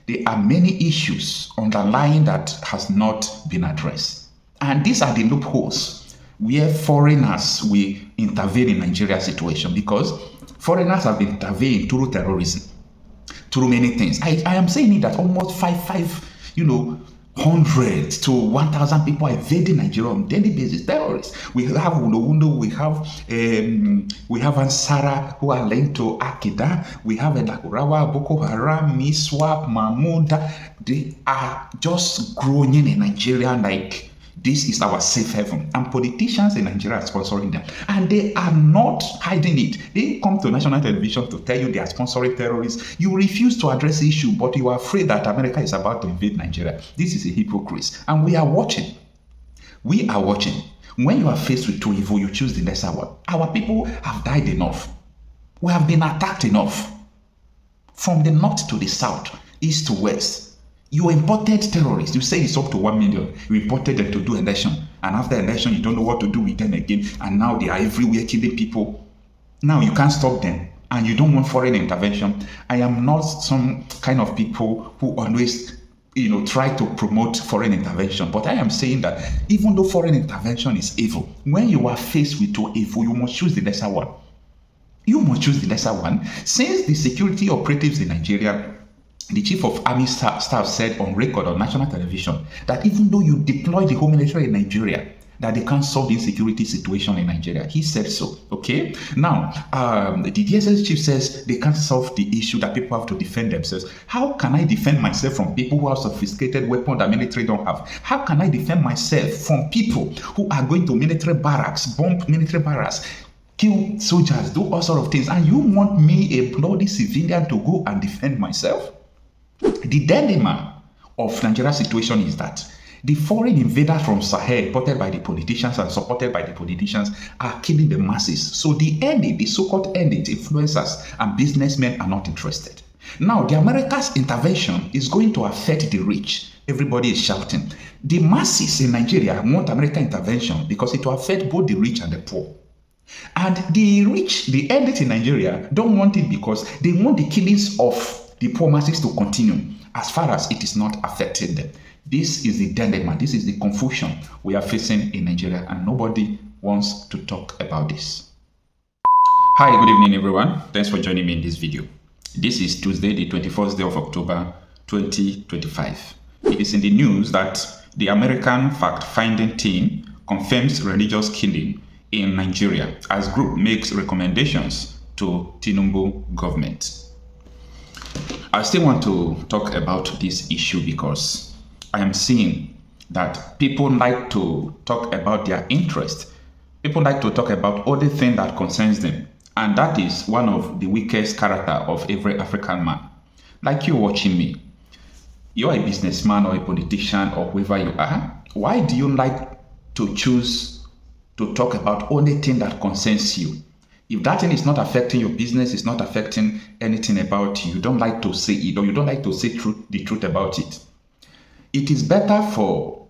there are many issues underlying that has not been addressed. And these are the loopholes where foreigners will intervene in Nigeria's situation, because foreigners have been intervening through terrorism, through many things. I am saying it that almost 100 to 1,000 people are invading Nigeria on daily basis. Terrorists. We have Undo, we have Ansara who are linked to Akida. We have Edakurawa, Boko Haram, Miswap, Mahmoud. They are just growing in Nigeria like this is our safe haven. And politicians in Nigeria are sponsoring them. And they are not hiding it. They come to national television to tell you they are sponsoring terrorists. You refuse to address the issue, but you are afraid that America is about to invade Nigeria. This is a hypocrite. And we are watching. We are watching. When you are faced with two evil, you choose the lesser one. Our people have died enough. We have been attacked enough. From the north to the south, east to west. You imported terrorists. You say it's up to 1 million. You imported them to do election. And after election, you don't know what to do with them again. And now they are everywhere killing people. Now you can't stop them. And you don't want foreign intervention. I am not some kind of people who always try to promote foreign intervention. But I am saying that even though foreign intervention is evil, when you are faced with two evil, you must choose the lesser one. You must choose the lesser one. Since the security operatives in Nigeria, the chief of army staff said on record on national television that even though you deploy the home military in Nigeria, that they can't solve the insecurity situation in Nigeria. He said so. Okay. Now, the DSS chief says they can't solve the issue that people have to defend themselves. How can I defend myself from people who have sophisticated weapons that military don't have? How can I defend myself from people who are going to military barracks, bomb military barracks, kill soldiers, do all sorts of things? And you want me, a bloody civilian, to go and defend myself? The dilemma of Nigeria's situation is that the foreign invaders from Sahel, imported by the politicians and supported by the politicians, are killing the masses. So the elite, the so-called elite, influencers and businessmen are not interested. Now, the America's intervention is going to affect the rich. Everybody is shouting. The masses in Nigeria want American intervention because it will affect both the rich and the poor. And the rich, the elite in Nigeria, don't want it because they want the killings of the poor masses to continue as far as it is not affecting them. This is the dilemma. This is the confusion we are facing in Nigeria, and nobody wants to talk about this. Hi, good evening, everyone. Thanks for joining me in this video. This is Tuesday, the 21st day of October, 2025. It is in the news that the American fact-finding team confirms religious killing in Nigeria as group makes recommendations to Tinubu government. I still want to talk about this issue because I am seeing that people like to talk about their interest. People like to talk about all the things that concerns them. And that is one of the weakest character of every African man. Like you watching me. You're a businessman or a politician or whoever you are. Why do you like to choose to talk about only thing that concerns you? If that thing is not affecting your business, it's not affecting anything about you, you don't like to say it, or you don't like to say the truth about it. It is better for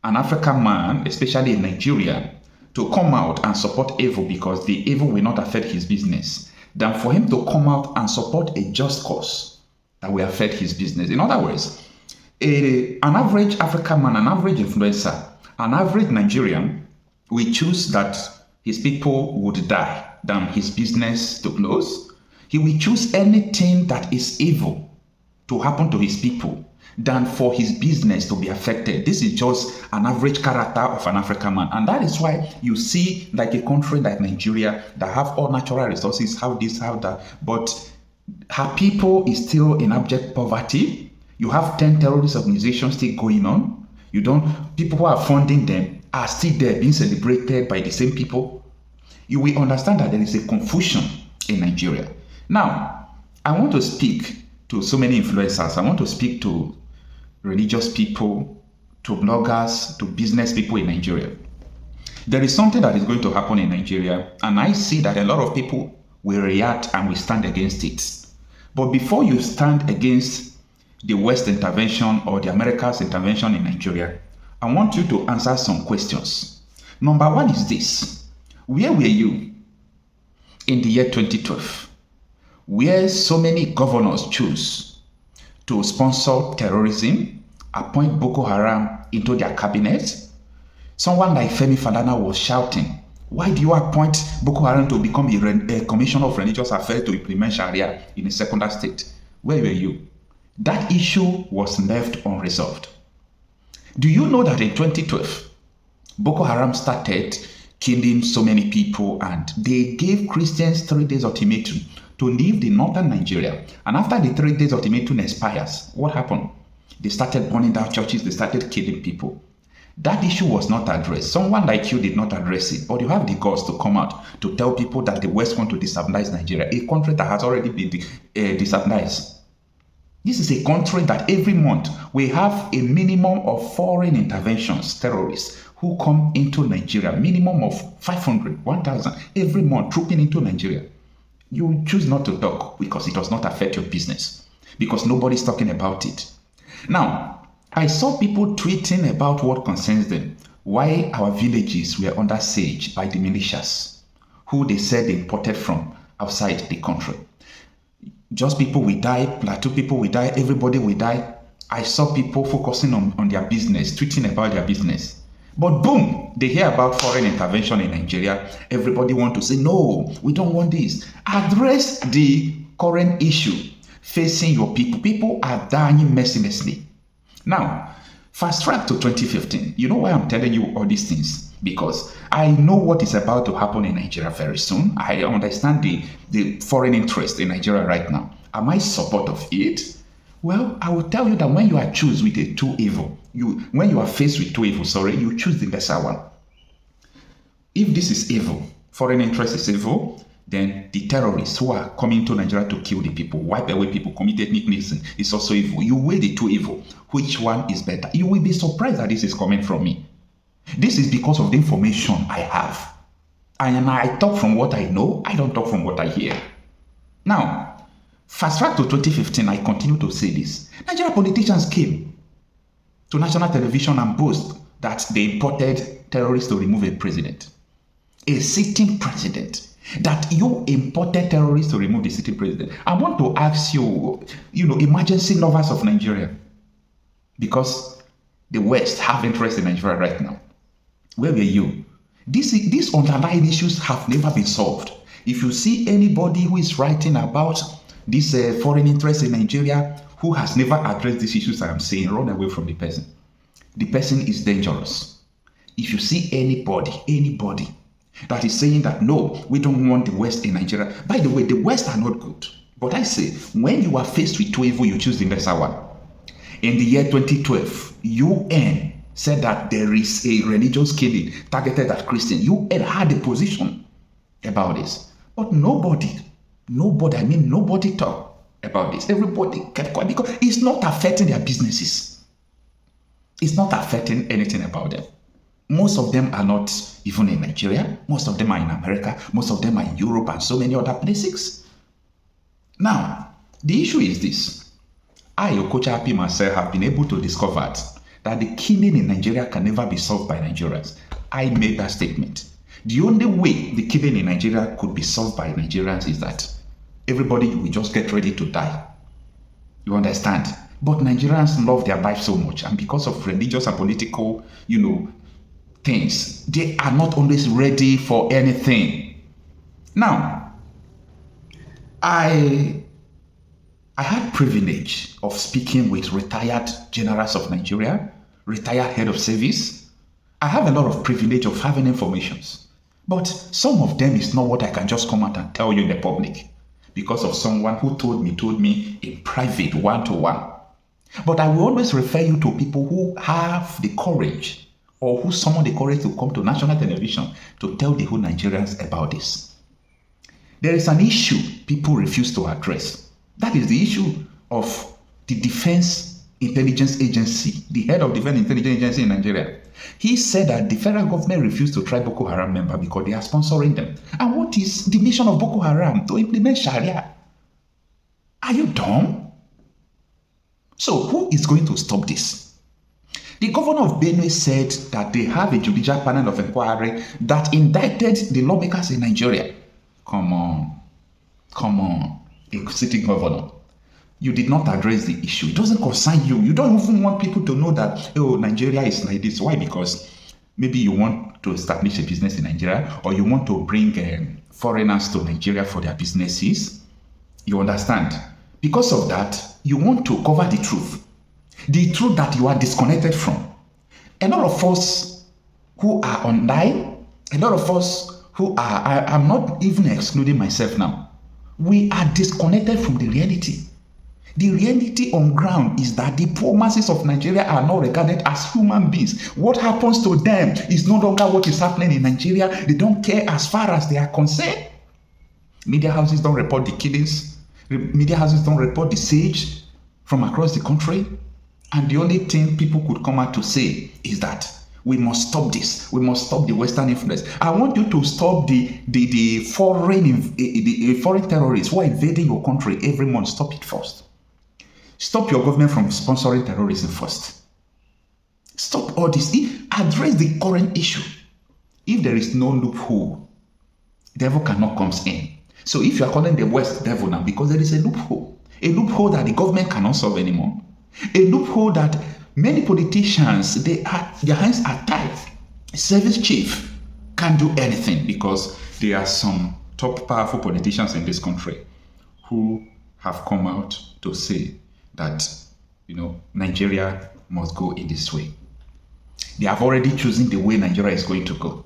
an African man, especially in Nigeria, to come out and support evil because the evil will not affect his business, than for him to come out and support a just cause that will affect his business. In other words, an average African man, an average influencer, an average Nigerian will choose that his people would die than his business to close. He will choose anything that is evil to happen to his people than for his business to be affected. This is just an average character of an African man. And that is why you see like a country like Nigeria that have all natural resources, have this, have that, but her people is still in abject poverty. You have 10 terrorist organizations still going on. People who are funding them are still there being celebrated by the same people. You will understand that there is a confusion in Nigeria. Now, I want to speak to so many influencers. I want to speak to religious people, to bloggers, to business people in Nigeria. There is something that is going to happen in Nigeria, and I see that a lot of people will react and will stand against it. But before you stand against the West intervention or the America's intervention in Nigeria, I want you to answer some questions. Number one is this. Where were you in the year 2012, where so many governors chose to sponsor terrorism, appoint Boko Haram into their cabinet. Someone like Femi Falana was shouting, why do you appoint Boko Haram to become a commissioner of religious affairs to implement Sharia in a secular state? Where were you? That issue was left unresolved. Do you know that in 2012, Boko Haram started killing so many people and they gave Christians 3 days ultimatum to leave the northern Nigeria? And after the 3 days ultimatum expires, what happened? They started burning down churches, they started killing people. That issue was not addressed. Someone like you did not address it, but you have the guts to come out to tell people that the West want to destabilize Nigeria, a country that has already been destabilized. This is a country that every month we have a minimum of foreign interventions, terrorists who come into Nigeria, minimum of 500, 1,000 every month trooping into Nigeria. You choose not to talk because it does not affect your business, because nobody's talking about it. Now, I saw people tweeting about what concerns them, why our villages were under siege by the militias, who they said they imported from outside the country. Just people will die, plateau people will die, everybody will die. I saw people focusing on their business, tweeting about their business. But boom, they hear about foreign intervention in Nigeria. Everybody want to say, no, we don't want this. Address the current issue facing your people. People are dying mercilessly. Now, fast track to 2015. You know why I'm telling you all these things? Because I know what is about to happen in Nigeria very soon. I understand the foreign interest in Nigeria right now. Am I support of it? Well, I will tell you that when you are choose with a two evil, when you are faced with two evils, you choose the lesser one. If this is evil, foreign interest is evil, then the terrorists who are coming to Nigeria to kill the people, wipe away people, commit ethnic cleansing is also evil. You weigh the two evil. Which one is better? You will be surprised that this is coming from me. This is because of the information I have. And I talk from what I know. I don't talk from what I hear. Now, fast track to 2015, I continue to say this. Nigerian politicians came to national television and boast that they imported terrorists to remove a president. A sitting president. That you imported terrorists to remove the sitting president. I want to ask you, emergency lovers of Nigeria, because the West have interest in Nigeria right now. Where were you? These underlying issues have never been solved. If you see anybody who is writing about this foreign interest in Nigeria who has never addressed these issues I am saying, run away from the person. The person is dangerous. If you see anybody that is saying that, no, we don't want the West in Nigeria. By the way, the West are not good. But I say, when you are faced with two evil, you choose the lesser one. In the year 2012, UN said that there is a religious killing targeted at Christians. UN had a position about this. But nobody talked about this. Everybody kept quiet because it's not affecting their businesses. It's not affecting anything about them. Most of them are not even in Nigeria. Most of them are in America. Most of them are in Europe and so many other places. Now, the issue is this. I, Okocha myself, have been able to discover that the killing in Nigeria can never be solved by Nigerians. I made that statement. The only way the killing in Nigeria could be solved by Nigerians is that everybody will just get ready to die. You understand? But Nigerians love their life so much, and because of religious and political, things, they are not always ready for anything. Now, I had privilege of speaking with retired generals of Nigeria, retired head of service. I have a lot of privilege of having informations, but some of them is not what I can just come out and tell you in the public because of someone who told me in private, one-to-one. But I will always refer you to people who have the courage or who summon the courage to come to national television to tell the whole Nigerians about this. There is an issue people refuse to address. That is the issue of the Defense Intelligence Agency, the head of Defense Intelligence Agency in Nigeria. He said that the federal government refused to try Boko Haram members because they are sponsoring them. And what is the mission of Boko Haram? To implement Sharia. Are you dumb? So who is going to stop this? The governor of Benue said that they have a judicial panel of inquiry that indicted the lawmakers in Nigeria. Come on. A sitting governor. You did not address the issue. It doesn't concern you. You don't even want people to know that, oh, Nigeria is like this. Why? Because maybe you want to establish a business in Nigeria, or you want to bring foreigners to Nigeria for their businesses. You understand? Because of that, you want to cover the truth that you are disconnected from. A lot of us who are online, a lot of us who are, I'm not even excluding myself now, we are disconnected from the reality. The reality on ground is that the poor masses of Nigeria are not regarded as human beings. What happens to them is no longer what is happening in Nigeria. They don't care as far as they are concerned. Media houses don't report the killings. Media houses don't report the siege from across the country. And the only thing people could come out to say is that we must stop this. We must stop the Western influence. I want you to stop the foreign terrorists who are invading your country every month. Stop it first. Stop your government from sponsoring terrorism first. Stop all this. Address the current issue. If there is no loophole, devil cannot come in. So if you are calling the West devil now, because there is a loophole that the government cannot solve anymore, a loophole that many politicians, their hands are tied. Service chief can't do anything because there are some top powerful politicians in this country who have come out to say that, Nigeria must go in this way. They have already chosen the way Nigeria is going to go.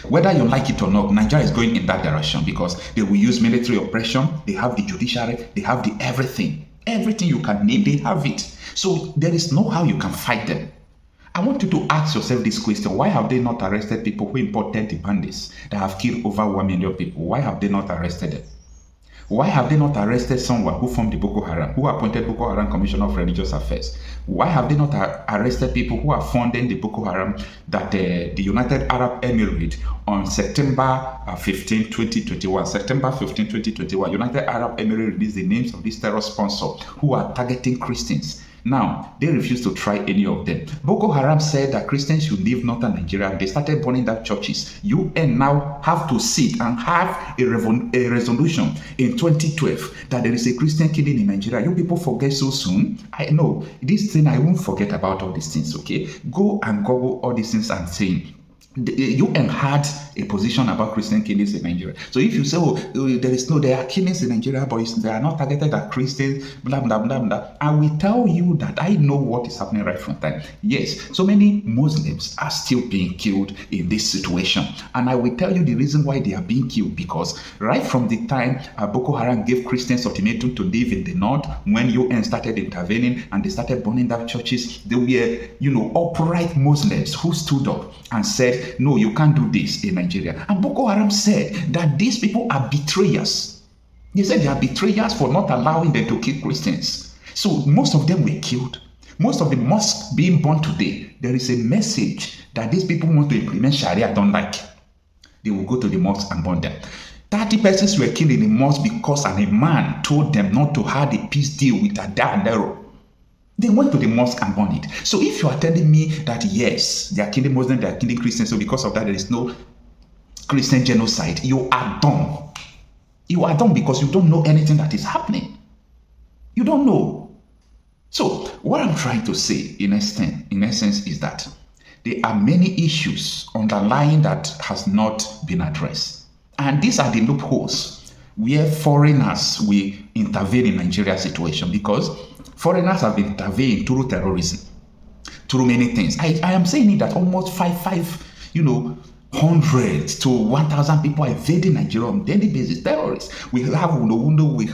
Whether you like it or not, Nigeria is going in that direction because they will use military oppression. They have the judiciary. They have the everything. Everything you can name, they have it. So there is no how you can fight them. I want you to ask yourself this question. Why have they not arrested people who imported the bandits that have killed over 1 million people? Why have they not arrested them? Why have they not arrested someone who formed the Boko Haram, who appointed Boko Haram Commissioner of Religious Affairs? Why have they not arrested people who are funding the Boko Haram that the United Arab Emirates on September 15, 2021, September 15, 2021, United Arab Emirates released the names of these terror sponsors who are targeting Christians. Now, they refuse to try any of them. Boko Haram said that Christians should leave northern Nigeria. They started burning down churches. UN now have to sit and have a resolution in 2012 that there is a Christian killing in Nigeria. You people forget so soon. I know this thing, I won't forget about all these things, okay? Go and Google all these things and say, the UN had a position about Christian killings in Nigeria. So if you say, there are killings in Nigeria, but they are not targeted at Christians, blah, blah, blah, blah, I will tell you that I know what is happening right from time. Yes, so many Muslims are still being killed in this situation. And I will tell you the reason why they are being killed, because right from the time Boko Haram gave Christians ultimatum to live in the north, when UN started intervening and they started burning down churches, there were, upright Muslims who stood up and said, no, you can't do this in Nigeria. And Boko Haram said that these people are betrayers. They said they are betrayers for not allowing them to kill Christians. So most of them were killed. Most of the mosques being burned today, there is a message that these people want to implement Sharia don't like. They will go to the mosques and burn them. 30 persons were killed in the mosque because a man told them not to have a peace deal with Adaro. They went to the mosque and burned it. So if you are telling me that yes, they are killing Muslims, they are killing Christians, so because of that there is no Christian genocide, you are dumb. You are dumb because you don't know anything that is happening. You don't know. So what I'm trying to say in essence is that there are many issues underlying that has not been addressed. And these are the loopholes where foreigners will intervene in Nigeria's situation, because foreigners have been intervening through terrorism, through many things. I am saying it that almost 100 to 1,000 people are invading Nigeria on daily basis. Terrorists. We have Wundo, we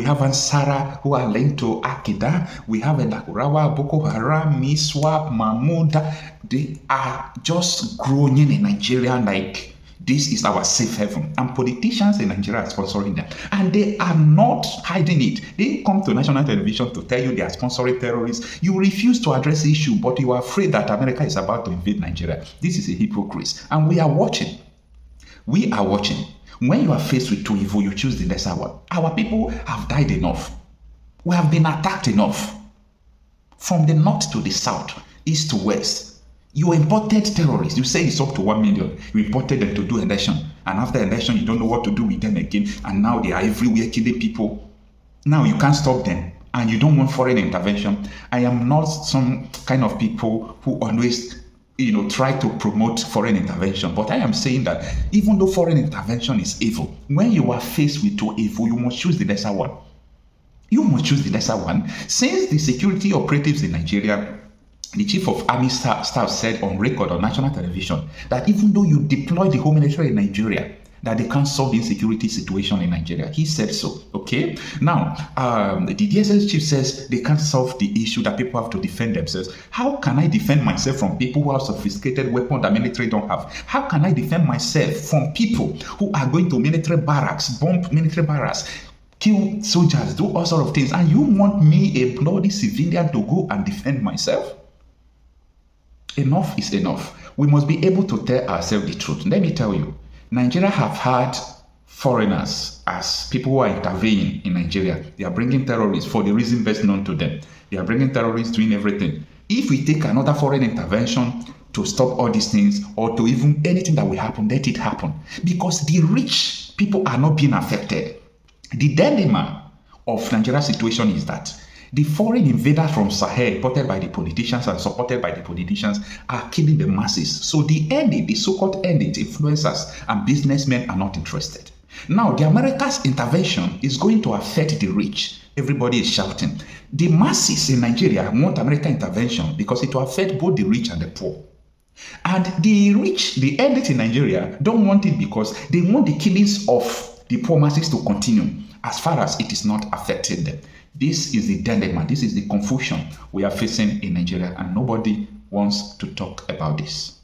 have Ansara who are linked to Akida. We have Lakurawa, Boko Haram, Miswap, Mahmuda. They are just growing in Nigeria like this is our safe haven, and politicians in Nigeria are sponsoring them, and they are not hiding it. They come to national television to tell you they are sponsoring terrorists. You refuse to address the issue, but you are afraid that America is about to invade Nigeria. This is a hypocrisy, and we are watching. We are watching. When you are faced with two evil, you choose the lesser one. Our people have died enough. We have been attacked enough. From the north to the south, east to west. You imported terrorists. You say it's up to 1 million. You imported them to do election. And after election, you don't know what to do with them again. And now they are everywhere killing people. Now you can't stop them and you don't want foreign intervention. I am not some kind of people who always try to promote foreign intervention. But I am saying that even though foreign intervention is evil, when you are faced with two evil, you must choose the lesser one. You must choose the lesser one. Since the security operatives in Nigeria, the chief of army staff said on record on national television that even though you deploy the home military in Nigeria, that they can't solve the insecurity situation in Nigeria. He said so. Okay. Now, the DSS chief says they can't solve the issue that people have to defend themselves. How can I defend myself from people who have sophisticated weapons that military don't have? How can I defend myself from people who are going to military barracks, bomb military barracks, kill soldiers, do all sorts of things? And you want me, a bloody civilian, to go and defend myself? Enough is enough. We must be able to tell ourselves the truth. Let me tell you, Nigeria have had foreigners as people who are intervening in Nigeria. They are bringing terrorists for the reason best known to them. They are bringing terrorists, doing everything. If we take another foreign intervention to stop all these things, or to even anything that will happen, let it happen. Because the rich people are not being affected. The dilemma of Nigeria's situation is that the foreign invaders from Sahel, imported by the politicians and supported by the politicians, are killing the masses. So the elite, the so-called elite, influencers and businessmen are not interested. Now, the America's intervention is going to affect the rich. Everybody is shouting. The masses in Nigeria want American intervention because it will affect both the rich and the poor. And the rich, the elite in Nigeria, don't want it because they want the killings of the poor masses to continue as far as it is not affecting them. This is the dilemma. This is the confusion we are facing in Nigeria, and nobody wants to talk about this.